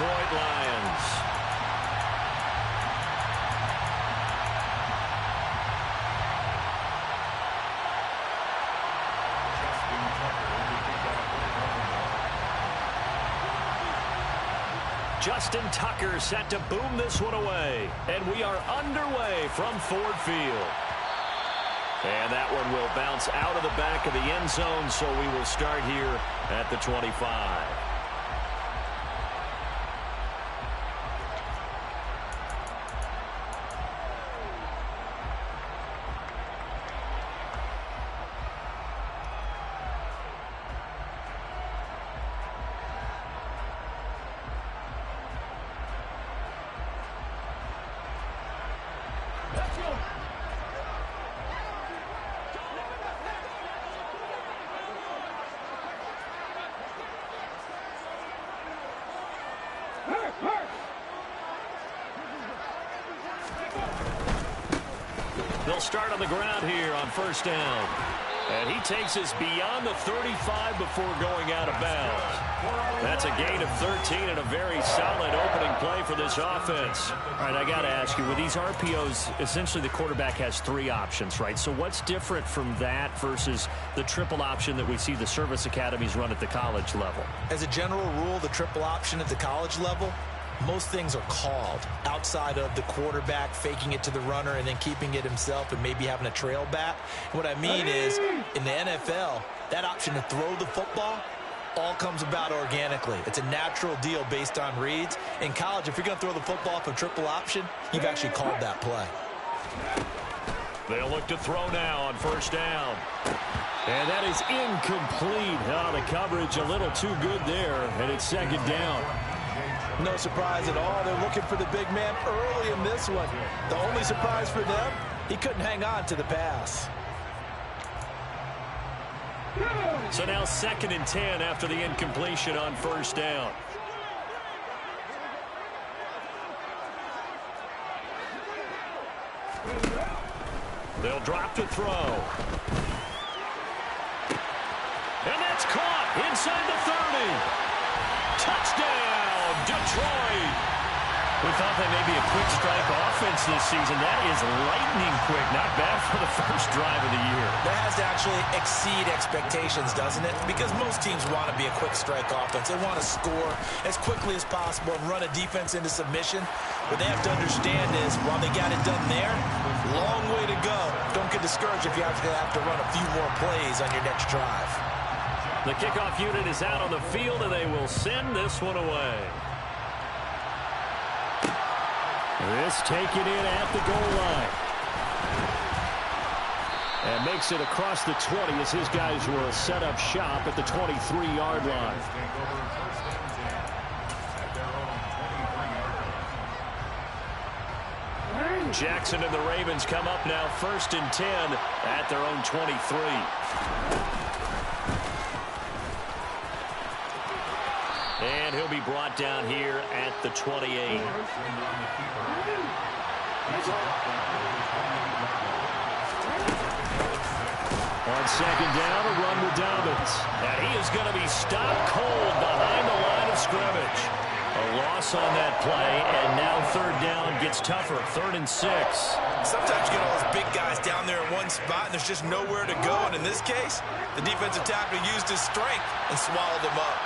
Detroit Lions. Justin Tucker set to boom this one away. And we are underway from Ford Field. And that one will bounce out of the back of the end zone, so we will start here at the 25. They'll start on the ground here on first down. And he takes us beyond the 35 before going out of bounds. That's a gain of 13 and a very solid opening play for this offense. All right, I got to ask you, with these RPOs, essentially the quarterback has three options, right? So what's different from that versus the triple option that we see the service academies run at the college level? As a general rule, the triple option at the college level, most things are called outside of the quarterback faking it to the runner and then keeping it himself and maybe having a trail back. What I mean is, in the NFL, that option to throw the football all comes about organically. It's a natural deal based on reads. In college, if you're going to throw the football for triple option, you've actually called that play. They'll look to throw now on first down. And that is incomplete. Oh, the coverage a little too good there, and it's second down. No surprise at all. They're looking for the big man early in this one. The only surprise for them, he couldn't hang on to the pass. So now 2nd and 10 after the incompletion on first down. They'll drop to throw. And that's caught inside the 30. Touchdown, Detroit. We thought they may be a quick strike offense this season. That is lightning quick. Not bad for the first drive of the year. That has to actually exceed expectations, doesn't it? Because most teams want to be a quick strike offense. They want to score as quickly as possible and run a defense into submission. What they have to understand is, while they got it done there, long way to go. Don't get discouraged if you have to run a few more plays on your next drive. The kickoff unit is out on the field, and they will send this one away. This taken in at the goal line. And makes it across the 20 as his guys will set up shop at the 23-yard line. Jackson and the Ravens come up now 1st and 10 at their own 23. And he'll be brought down here at the 28. On second down, a run with Dobbins. And he is going to be stopped cold behind the line of scrimmage. A loss on that play, and now 3rd down gets tougher. 3rd and 6. Sometimes you get all those big guys down there in one spot, and there's just nowhere to go. And in this case, the defensive tackle used his strength and swallowed him up.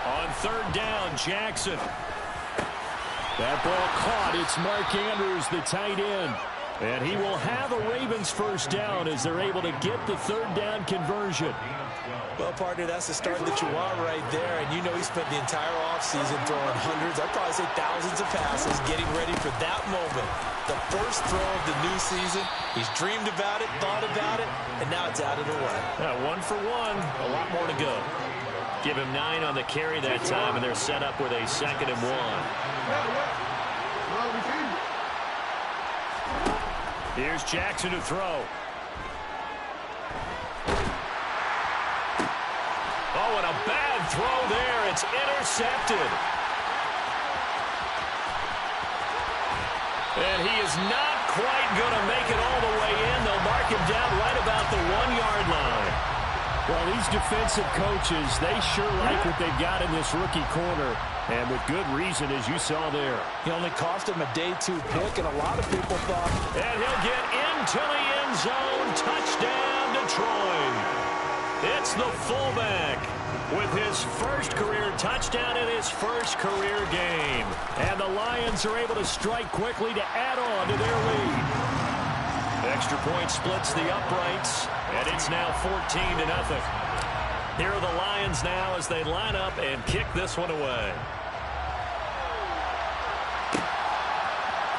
On 3rd down, Jackson. That ball caught. It's Mark Andrews, the tight end. And he will have a Ravens 1st down as they're able to get the 3rd down conversion. Well, partner, that's the start that you want right there. And you know he spent the entire offseason throwing hundreds, I'd probably say thousands of passes, getting ready for that moment. The first throw of the new season. He's dreamed about it, thought about it, and now it's out of the way. 1 for 1, a lot more to go. Give him 9 on the carry that time, and they're set up with a 2nd and 1. Here's Jackson to throw. Oh, and a bad throw there. It's intercepted. And he is not quite going to make it all the way in. They'll mark him down right about the 1-yard line. Well, these defensive coaches, they sure like what they've got in this rookie corner, and with good reason, as you saw there. He only cost him a day 2 pick, and a lot of people thought. And he'll get into the end zone. Touchdown, Detroit. It's the fullback with his first career touchdown in his first career game. And the Lions are able to strike quickly to add on to their lead. Extra point splits the uprights, and it's now 14-0. Here are the Lions now as they line up and kick this one away.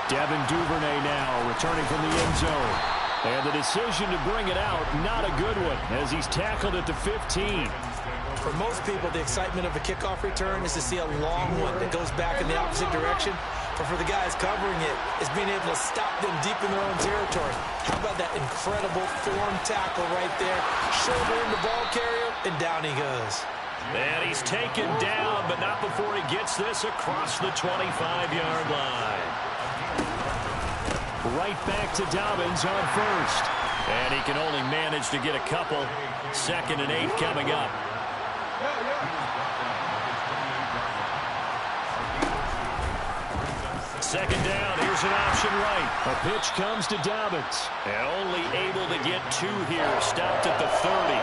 Devin Duvernay now returning from the end zone. And the decision to bring it out, not a good one, as he's tackled at the 15. For most people, the excitement of a kickoff return is to see a long one that goes back in the opposite direction. But for the guys covering it, it's being able to stop them deep in their own territory. How about that incredible form tackle right there? Shouldering the ball carrier, and down he goes. And he's taken down, but not before he gets this across the 25-yard line. Right back to Dobbins on first. And he can only manage to get a couple. 2nd and 8 coming up. Second down, here's an option right. A pitch comes to Dobbins. And only able to get 2 here, stopped at the 30.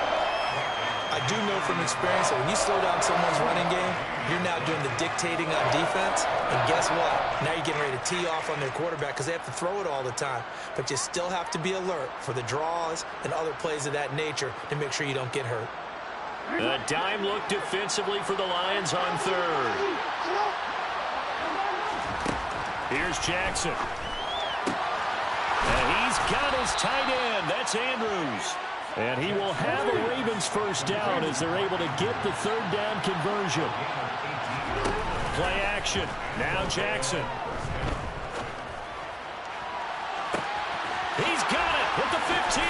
I do know from experience that when you slow down someone's running game, you're now doing the dictating on defense. And guess what? Now you're getting ready to tee off on their quarterback because they have to throw it all the time. But you still have to be alert for the draws and other plays of that nature to make sure you don't get hurt. A dime look defensively for the Lions on 3rd. Here's Jackson. And he's got his tight end. That's Andrews. And he will have a Ravens first down as they're able to get the 3rd down conversion. Play action. Now Jackson. He's got it at the 15.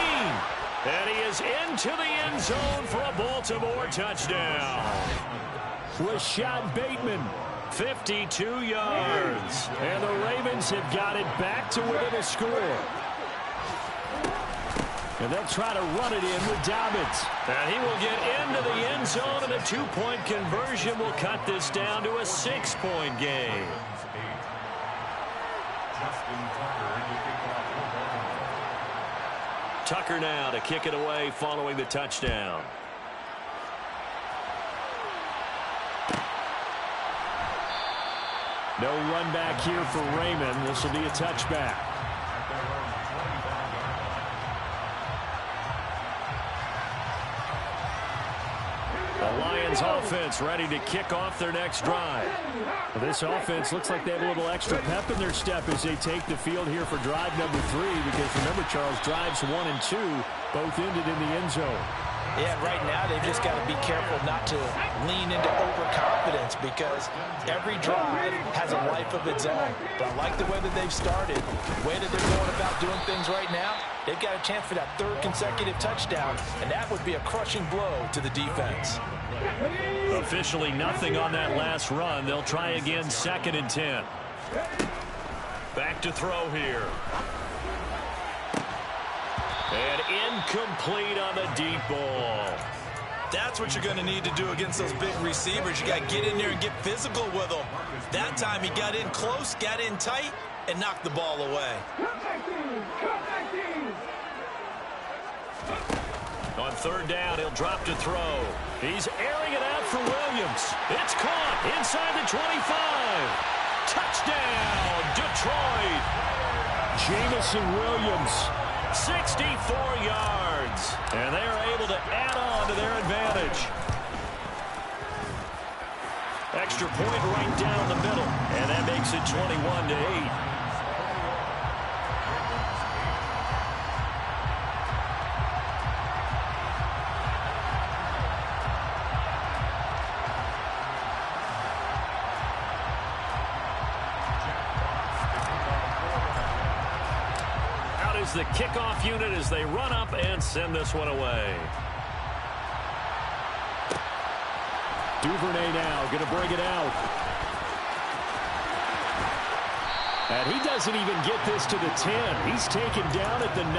And he is into the end zone for a Baltimore touchdown. Rashad Bateman. 52 yards. And the Ravens have got it back to within a score. And they'll try to run it in with Dobbins. And he will get into the end zone, and a 2-point conversion will cut this down to a 6-point game. Tucker now to kick it away following the touchdown. No run back here for Raymond. This will be a touchback. The Lions offense ready to kick off their next drive. Well, this offense looks like they have a little extra pep in their step as they take the field here for drive number 3, because remember, Charles, drives 1 and 2 both ended in the end zone. Yeah, right now they've just got to be careful not to lean into overconfidence because every drive has a life of its own. But I like the way that they've started, the way that they're going about doing things right now. They've got a chance for that 3rd consecutive touchdown, and that would be a crushing blow to the defense. Officially nothing on that last run. They'll try again, 2nd and 10. Back to throw here. And incomplete on the deep ball. That's what you're going to need to do against those big receivers. You got to get in there and get physical with them. That time he got in close, got in tight, and knocked the ball away. On 3rd down, he'll drop to throw. He's airing it out for Williams. It's caught inside the 25. Touchdown, Detroit. Jamison Williams. 64 yards. And they are able to add on to their advantage. Extra point right down the middle. And that makes it 21-8. The kickoff unit as they run up and send this one away. Duvernay now going to bring it out. And he doesn't even get this to the 10. He's taken down at the 9.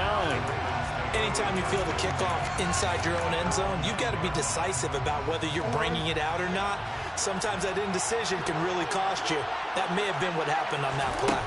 Anytime you feel the kickoff inside your own end zone, you've got to be decisive about whether you're bringing it out or not. Sometimes that indecision can really cost you. That may have been what happened on that play.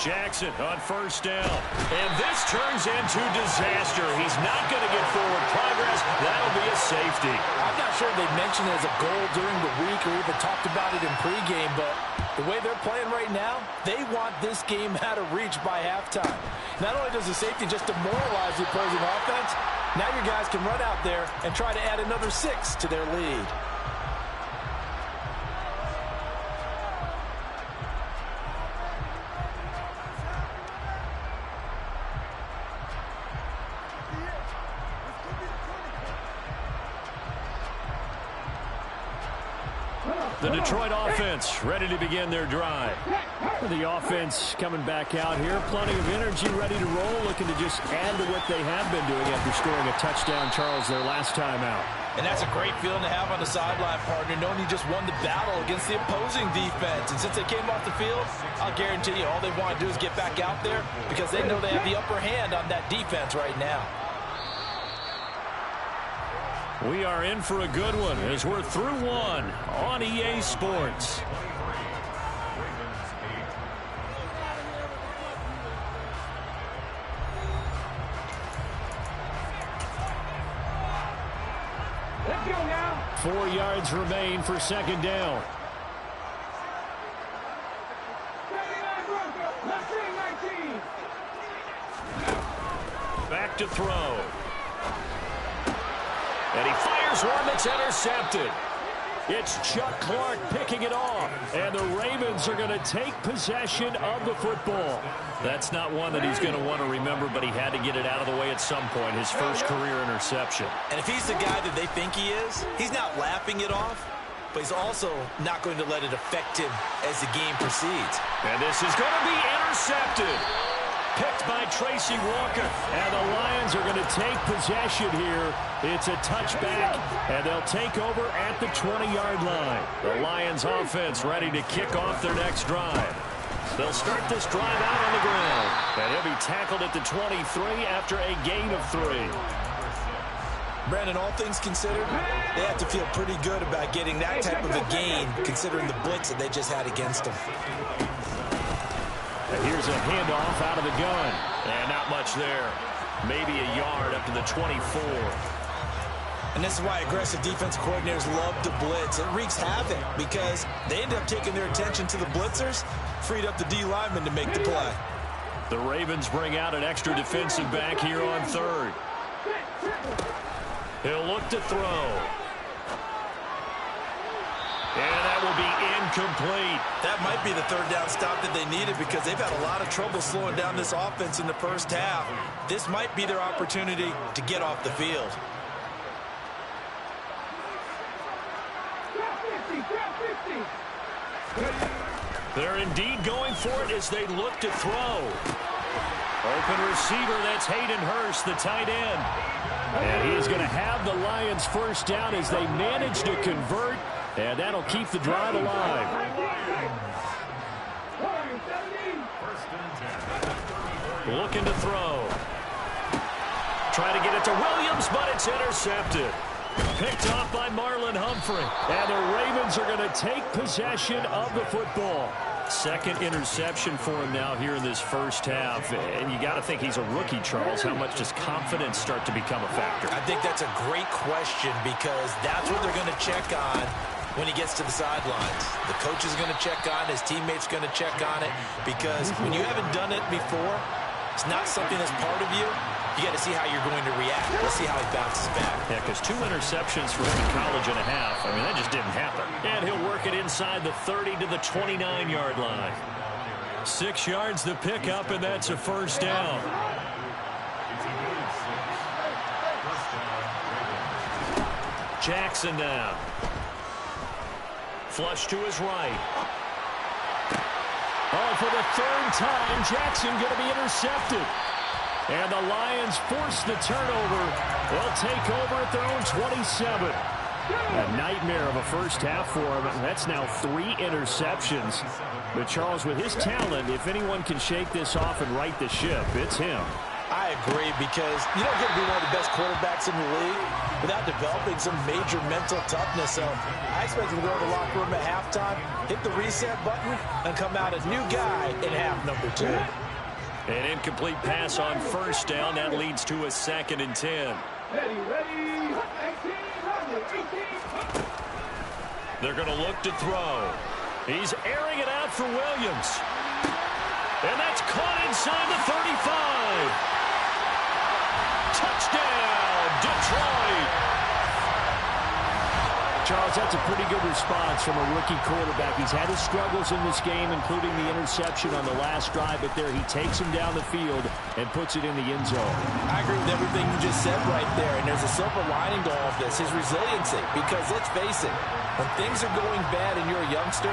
Jackson on first down. And this turns into disaster. He's not going to get forward progress. That'll be a safety. I'm not sure they mentioned it as a goal during the week or even talked about it in pregame, but the way they're playing right now, they want this game out of reach by halftime. Not only does the safety just demoralize the opposing offense, now your guys can run out there and try to add another 6 to their lead. The Detroit offense ready to begin their drive. The offense coming back out here. Plenty of energy, ready to roll, looking to just add to what they have been doing after scoring a touchdown, Charles, their last time out. And that's a great feeling to have on the sideline, partner, knowing you just won the battle against the opposing defense. And since they came off the field, I'll guarantee you all they want to do is get back out there because they know they have the upper hand on that defense right now. We are in for a good one as we're through one on EA Sports. Let's go now. 4 yards remain for second down. Back to throw. And he fires one that's intercepted. It's Chuck Clark picking it off. And the Ravens are going to take possession of the football. That's not one that he's going to want to remember, but he had to get it out of the way at some point. His first career interception. And if he's the guy that they think he is, he's not laughing it off, but he's also not going to let it affect him as the game proceeds. And this is going to be intercepted. Picked by Tracy Walker. And the Lions are going to take possession here. It's a touchback, and they'll take over at the 20-yard line. The Lions offense ready to kick off their next drive. They'll start this drive out on the ground. And he'll be tackled at the 23 after a gain of 3. Brandon, all things considered, they have to feel pretty good about getting that type of a gain, considering the blitz that they just had against them. And here's a handoff out of the gun. And not much there. Maybe a yard up to the 24. And this is why aggressive defense coordinators love to blitz. It wreaks havoc because they end up taking their attention to the blitzers, freed up the D lineman to make the play. The Ravens bring out an extra defensive back here on third. He'll look to throw. And that will be incomplete. That might be the third down stop that they needed because they've had a lot of trouble slowing down this offense in the first half. This might be their opportunity to get off the field. They're indeed going for it as they look to throw. Open receiver, that's Hayden Hurst, the tight end. And he's going to have the Lions first down as they manage to convert. And that'll keep the drive alive. Looking to throw. Trying to get it to Williams, but it's intercepted. Picked off by Marlon Humphrey. And the Ravens are going to take possession of the football. Second interception for him now here in this first half. And you got to think he's a rookie, Charles. How much does confidence start to become a factor? I think that's a great question because that's what they're going to check on when he gets to the sidelines. The coach is going to check on it. His teammates going to check on it because when you haven't done it before, it's not something that's part of you. You got to see how you're going to react. Let's see how he bounces back. Yeah, because 2 interceptions for him in college and a half. I mean, that just didn't happen. And he'll work it inside the 30 to the 29-yard line. 6 yards to pick up, and that's a first down. Jackson now. Flush to his right. Oh, for the third time, Jackson going to be intercepted. And the Lions force the turnover. They'll take over at their own 27. A nightmare of a first half for him. That's now 3 interceptions. But Charles, with his talent, if anyone can shake this off and right the ship, it's him. I agree, because you don't get to be one of the best quarterbacks in the league without developing some major mental toughness. So I expect him to go to the locker room at halftime, hit the reset button, and come out a new guy in half number 2. An incomplete pass on first down. That leads to a 2nd and 10. Ready. They're going to look to throw. He's airing it out for Williams. And that's caught inside the 35. Touchdown, Detroit. Charles, that's a pretty good response from a rookie quarterback. He's had his struggles in this game, including the interception on the last drive, but there he takes him down the field and puts it in the end zone. I agree with everything you just said right there, and there's a silver lining to all of this, his resiliency. Because let's face it, when things are going bad and you're a youngster,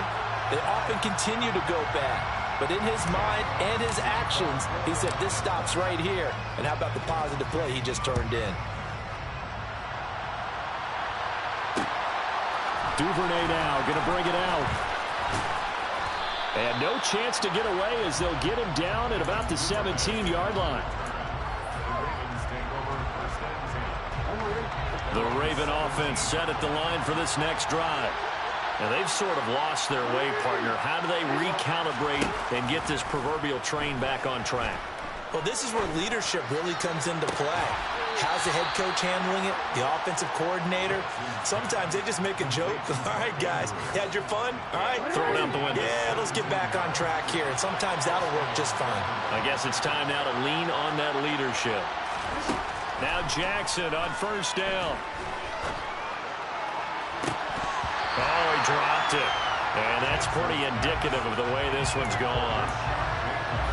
they often continue to go bad. But in his mind and his actions, he said, this stops right here. And how about the positive play he just turned in? Duvernay now going to bring it out. And no chance to get away as they'll get him down at about the 17-yard line. The Raven offense set at the line for this next drive. Now they've sort of lost their way, partner. How do they recalibrate and get this proverbial train back on track? Well, this is where leadership really comes into play. How's the head coach handling it? The offensive coordinator? Sometimes they just make a joke. All right, guys, you had your fun? All right. Throw it out the window. Yeah, let's get back on track here. And sometimes that'll work just fine. I guess it's time now to lean on that leadership. Now Jackson on first down. Oh, he dropped it. And that's pretty indicative of the way this one's gone.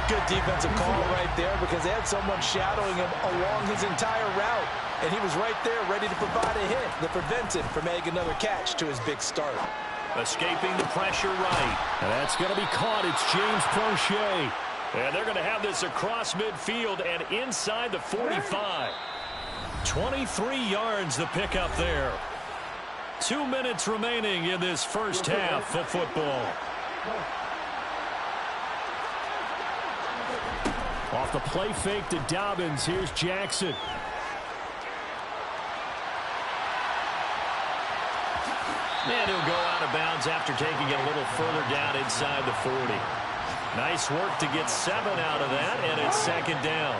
Good defensive call right there, because they had someone shadowing him along his entire route. And he was right there ready to provide a hit that prevents him from making another catch to his big start. Escaping the pressure right. And that's going to be caught. It's James Prochet. And they're going to have this across midfield and inside the 45. 23 yards the pickup there. 2 minutes remaining in this first half of football. Off the play fake to Dobbins. Here's Jackson. And he'll go out of bounds after taking it a little further down inside the 40. Nice work to get 7 out of that, and it's 2nd down.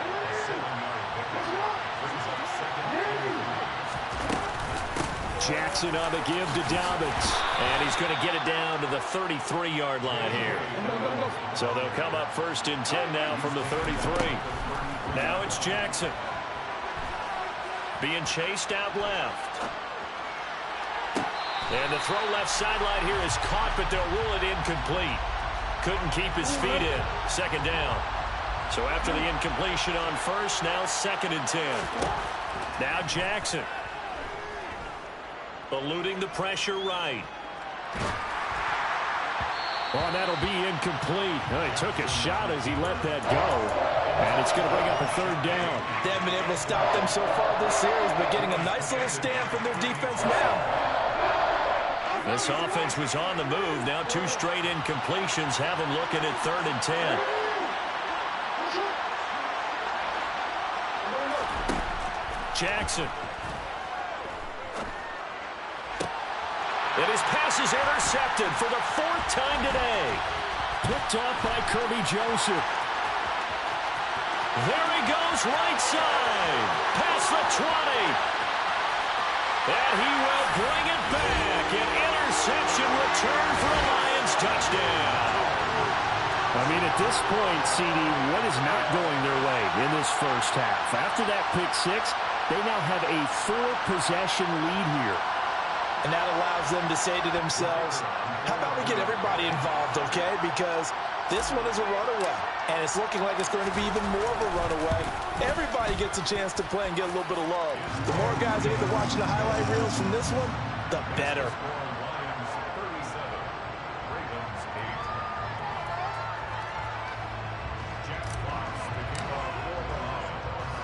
Jackson on the give to Dobbins. And he's going to get it down to the 33-yard line here. So they'll come up 1st and 10 now from the 33. Now it's Jackson. Being chased out left. And the throw left sideline here is caught, but they'll rule it incomplete. Couldn't keep his feet in. 2nd down. So after the incompletion on first, now 2nd and 10. Now Jackson. Eluding the pressure right. Oh, that'll be incomplete. Well, he took a shot as he let that go. And it's going to bring up a 3rd down. They haven't been able to stop them so far this series, but getting a nice little stand from their defense now. This offense was on the move. Now 2 straight incompletions have them looking at 3rd and 10. Jackson. And his pass is intercepted for the 4th time today. Picked off by Kirby Joseph. There he goes, right side. Past the 20. And he will bring it back. An interception return for a Lions touchdown. I mean, at this point, CD, what is not going their way in this first half? After that pick 6, they now have a 4-possession lead here. And that allows them to say to themselves, how about we get everybody involved, okay? Because this one is a runaway, and it's looking like it's going to be even more of a runaway. Everybody gets a chance to play and get a little bit of love. The more guys that get to watching the highlight reels from this one, the better.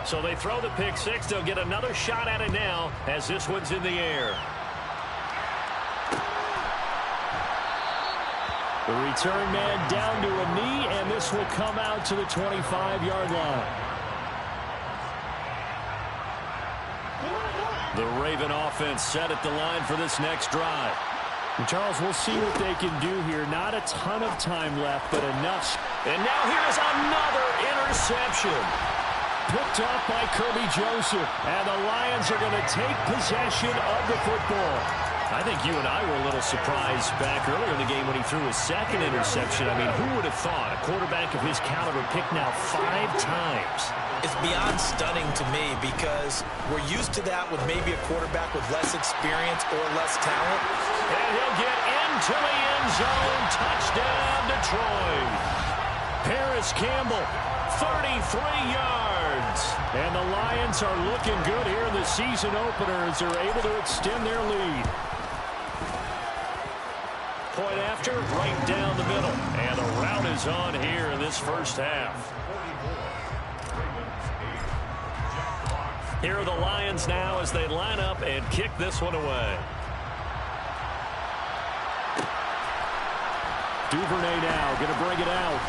So they throw the pick 6. They'll get another shot at it now as this one's in the air. The return man down to a knee, and this will come out to the 25-yard line. The Raven offense set at the line for this next drive. And Charles, we'll see what they can do here. Not a ton of time left, but enough. And now here's another interception. Picked off by Kirby Joseph. And the Lions are going to take possession of the football. I think you and I were a little surprised back earlier in the game when he threw his second interception. I mean, who would have thought a quarterback of his caliber picked now 5 times? It's beyond stunning to me because we're used to that with maybe a quarterback with less experience or less talent. And he'll get into the end zone. Touchdown, Detroit. Paris Campbell, 33 yards. And the Lions are looking good here in the season opener as they're able to extend their lead. Point after, right down the middle. And the route is on here in this first half. Here are the Lions now as they line up and kick this one away. Duvernay now going to bring it out.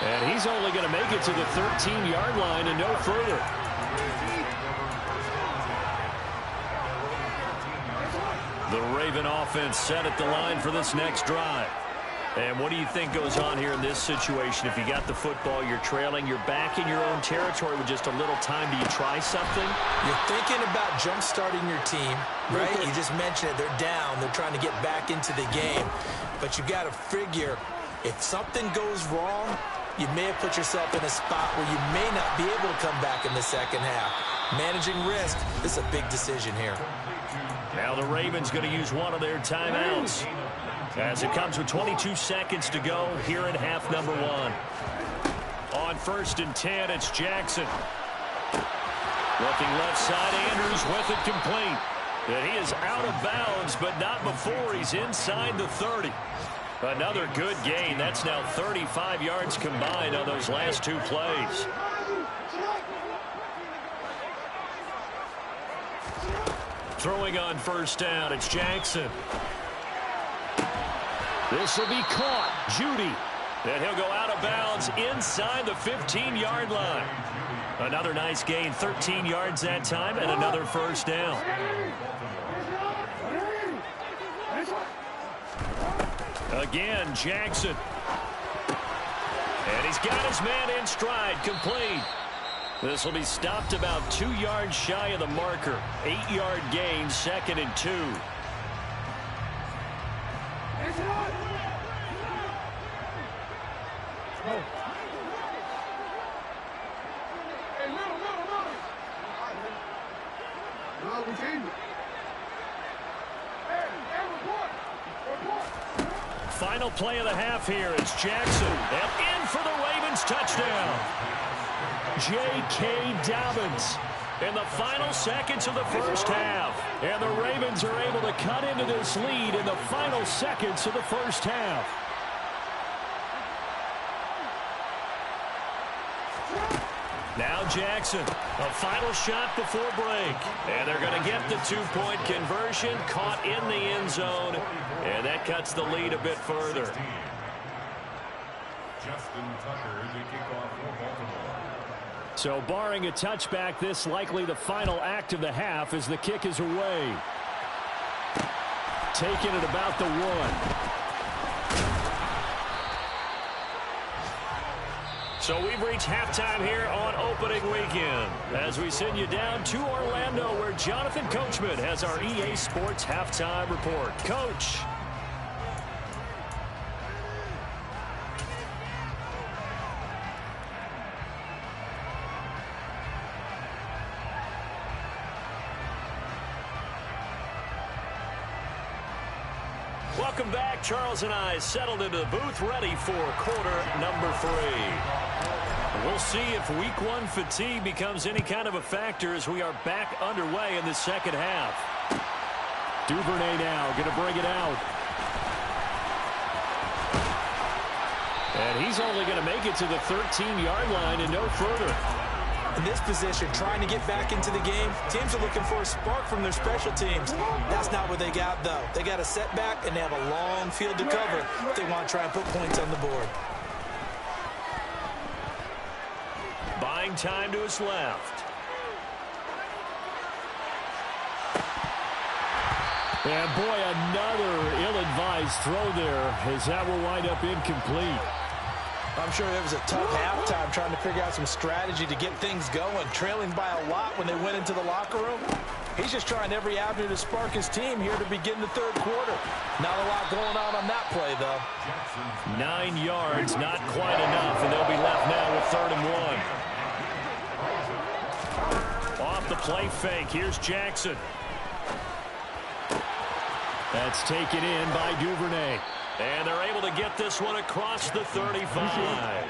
And he's only going to make it to the 13-yard line and no further. The Raven offense set at the line for this next drive. And what do you think goes on here in this situation? If you got the football, you're trailing, you're back in your own territory with just a little time. Do you try something? You're thinking about jump-starting your team, right? You just mentioned it. They're down. They're trying to get back into the game. But you got to figure if something goes wrong, you may have put yourself in a spot where you may not be able to come back in the second half. Managing risk, this is a big decision here. Now the Ravens going to use one of their timeouts as it comes with 22 seconds to go here in half number 1. On 1st and 10, it's Jackson. Looking left side, Andrews with it complete. And he is out of bounds, but not before he's inside the 30. Another good gain. That's now 35 yards combined on those last 2 plays. Throwing on 1st down, it's Jackson. This will be caught. Judy. And he'll go out of bounds inside the 15-yard line. Another nice gain, 13 yards that time, and another 1st down. Again, Jackson. And he's got his man in stride, complete. This will be stopped about 2 yards shy of the marker. 8-yard gain, 2nd and 2. Final play of the half here. It's Jackson. And in for the Ravens touchdown. J.K. Dobbins in the final seconds of the first half. And the Ravens are able to cut into this lead in the final seconds of the first half. Now Jackson, a final shot before break. And they're going to get the 2-point conversion, caught in the end zone. And that cuts the lead a bit further. Justin Tucker, the kickoff for Baltimore. So barring a touchback, this likely the final act of the half as the kick is away. Taking it about the 1. So we've reached halftime here on opening weekend as we send you down to Orlando where Jonathan Coachman has our EA Sports halftime report. Coach. Welcome back. Charles and I settled into the booth ready for quarter number 3. We'll see if week 1 fatigue becomes any kind of a factor as we are back underway in the second half. Duvernay now going to bring it out. And he's only going to make it to the 13-yard line and no further. In this position, trying to get back into the game, teams are looking for a spark from their special teams. That's not what they got, though. They got a setback, and they have a long field to cover if they want to try and put points on the board. Buying time to his left. And boy, another ill-advised throw there, as that will wind up incomplete. I'm sure it was a tough halftime trying to figure out some strategy to get things going. Trailing by a lot when they went into the locker room. He's just trying every avenue to spark his team here to begin the third quarter. Not a lot going on that play, though. 9 yards, not quite enough, and they'll be left now with 3rd and 1. Off the play fake, here's Jackson. That's taken in by Duvernay. And they're able to get this one across the 35.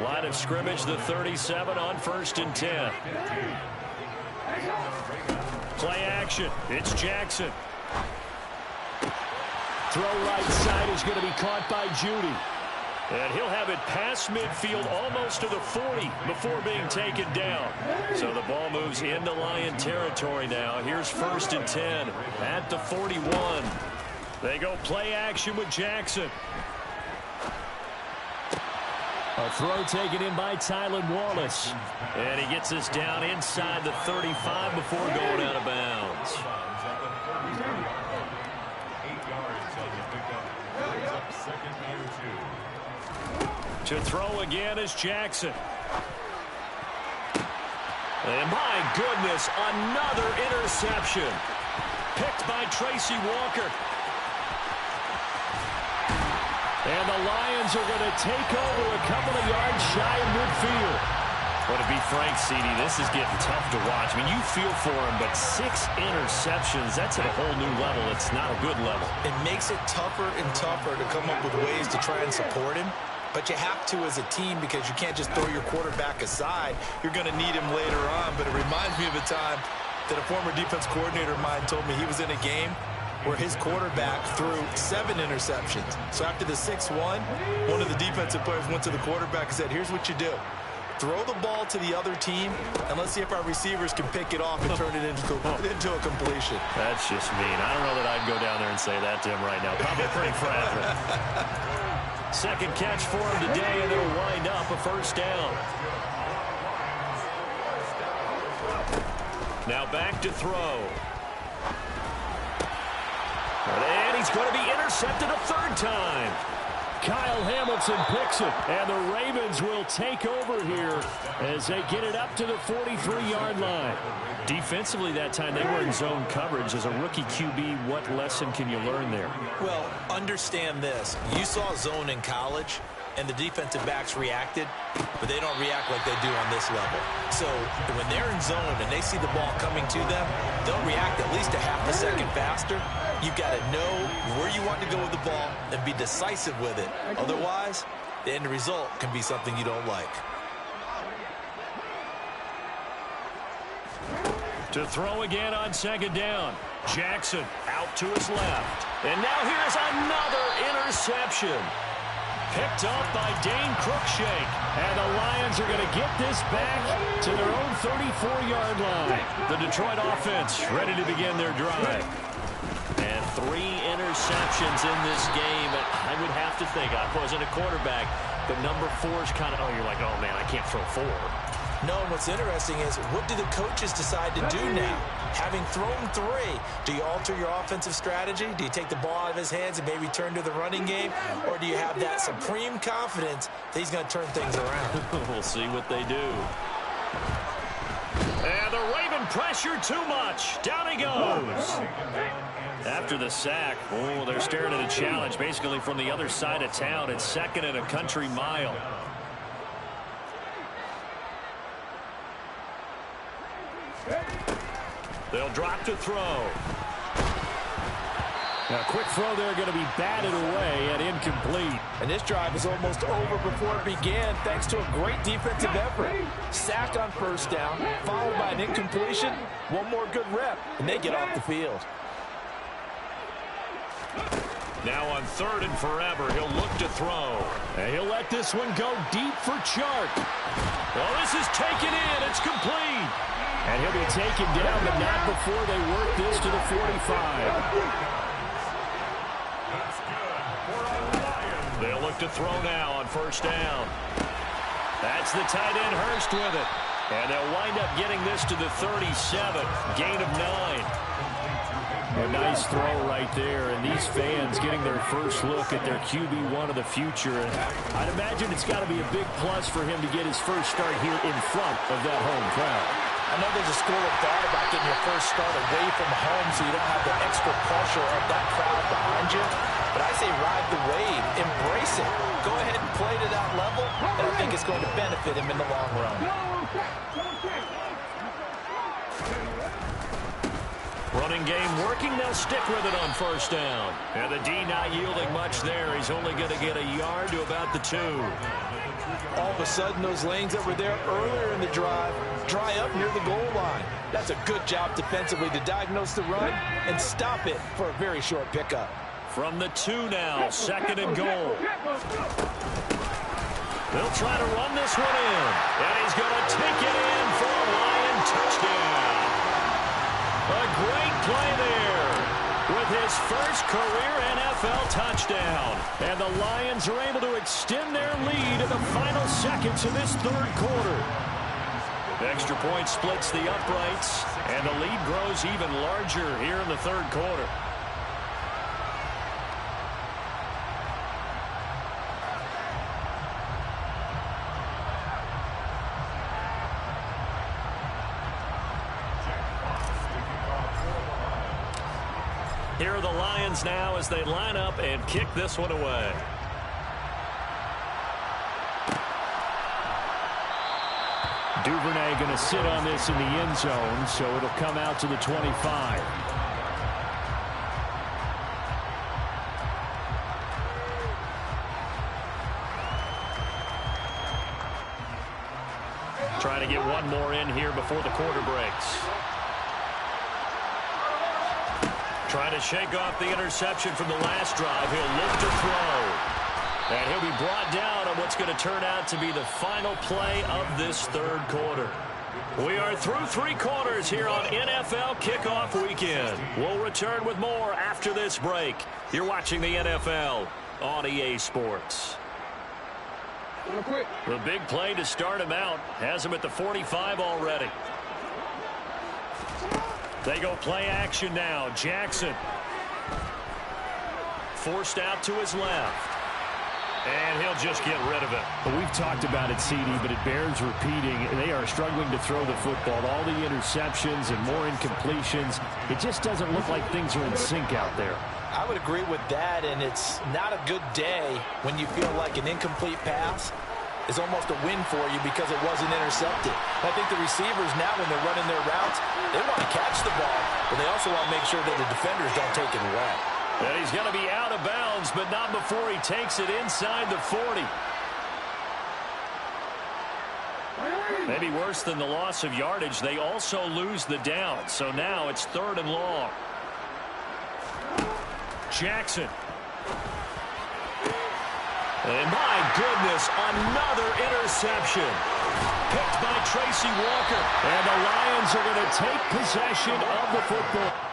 Line of scrimmage, the 37 on 1st and 10. Play action. It's Jackson. Throw right side is going to be caught by Judy. And he'll have it past midfield almost to the 40 before being taken down. So the ball moves into Lion territory now. Here's 1st and 10 at the 41. They go play action with Jackson. A throw taken in by Tylan Wallace. And he gets us down inside the 35 before going out of bounds. 8 yards on the pickup. Brings up 2nd and 2. To throw again is Jackson. And my goodness, another interception. Picked by Tracy Walker. And the Lions are going to take over a couple of yards shy of midfield. Well, to be frank, CD, this is getting tough to watch. I mean, you feel for him, but 6 interceptions, that's at a whole new level. It's not a good level. It makes it tougher and tougher to come up with ways to try and support him. But you have to as a team because you can't just throw your quarterback aside. You're going to need him later on. But it reminds me of a time that a former defense coordinator of mine told me he was in a game where his quarterback threw 7 interceptions. So after the 6-1, one of the defensive players went to the quarterback and said, here's what you do. Throw the ball to the other team, and let's see if our receivers can pick it off and turn it into a completion. That's just mean. I don't know that I'd go down there and say that to him right now. Probably pretty fragile. Second catch for him today, and they'll wind up a 1st down. Now back to throw. And he's going to be intercepted a 3rd time. Kyle Hamilton picks it, and the Ravens will take over here as they get it up to the 43-yard line. Defensively that time, they were in zone coverage. As a rookie QB, what lesson can you learn there? Well, understand this. You saw zone in college, and the defensive backs reacted, but they don't react like they do on this level. So when they're in zone and they see the ball coming to them, they'll react at least a half a second faster. You've got to know where you want to go with the ball and be decisive with it. Otherwise, the end result can be something you don't like. To throw again on 2nd down. Jackson out to his left. And now here's another interception. Picked up by Dane Cruikshank. And the Lions are going to get this back to their own 34-yard line. The Detroit offense ready to begin their drive. And 3 interceptions in this game. I would have to think, I wasn't a quarterback, but number 4 is kind of, you're like, oh, man, I can't throw 4. No, what's interesting is, what do the coaches decide to do now? Having thrown 3, do you alter your offensive strategy? Do you take the ball out of his hands and maybe turn to the running game? Or do you have that supreme confidence that he's going to turn things around? We'll see what they do. And the Raven pressure too much. Down he goes. After the sack, they're staring at a challenge basically from the other side of town. It's 2nd and a country mile. They'll drop to throw. Now, quick throw there going to be batted away and incomplete. And this drive is almost over before it began thanks to a great defensive effort. Sack on 1st down, followed by an incompletion. One more good rep, and they get off the field. Now on 3rd and forever, he'll look to throw. And he'll let this one go deep for Chark. Well, this is taken in. It's complete. And he'll be taken down, but not before they work this to the 45. They'll look to throw now on 1st down. That's the tight end Hurst with it. And they'll wind up getting this to the 37. Gain of 9. A nice throw right there, and these fans getting their first look at their QB1 of the future. And I'd imagine it's got to be a big plus for him to get his first start here in front of that home crowd. I know there's a school of thought about getting your first start away from home so you don't have the extra pressure of that crowd behind you. But I say ride the wave, embrace it. Go ahead and play to that level, and I think it's going to benefit him in the long run. Running game working, they'll stick with it on first down. And the D not yielding much there. He's only going to get a yard to about the 2. All of a sudden, those lanes that were there earlier in the drive dry up near the goal line. That's a good job defensively to diagnose the run and stop it for a very short pickup. From the 2 now, 2nd and goal. They'll try to run this one in. And he's going to take it in for a Lion touchdown. A great play there with his first career NFL touchdown. And the Lions are able to extend their lead in the final seconds of this 3rd quarter. Extra point splits the uprights, and the lead grows even larger here in the 3rd quarter. Here are the Lions now as they line up and kick this one away. Duvernay going to sit on this in the end zone, so it'll come out to the 25. Trying to get one more in here before the quarter breaks. Trying to shake off the interception from the last drive. He'll look to throw. And he'll be brought down on what's going to turn out to be the final play of this 3rd quarter. We are through 3 quarters here on NFL Kickoff Weekend. We'll return with more after this break. You're watching the NFL on EA Sports. The big play to start him out has him at the 45 already. They go play action now. Jackson forced out to his left. And he'll just get rid of it. Well, we've talked about it, CD, but it bears repeating. They are struggling to throw the football. All the interceptions and more incompletions. It just doesn't look like things are in sync out there. I would agree with that, and it's not a good day when you feel like an incomplete pass is almost a win for you because it wasn't intercepted. I think the receivers now, when they're running their routes, they want to catch the ball, but they also want to make sure that the defenders don't take it away. And he's going to be out of bounds, but not before he takes it inside the 40. Maybe worse than the loss of yardage, they also lose the down. So now it's 3rd and long. Jackson. And my goodness, another interception. Picked by Tracy Walker. And the Lions are going to take possession of the football.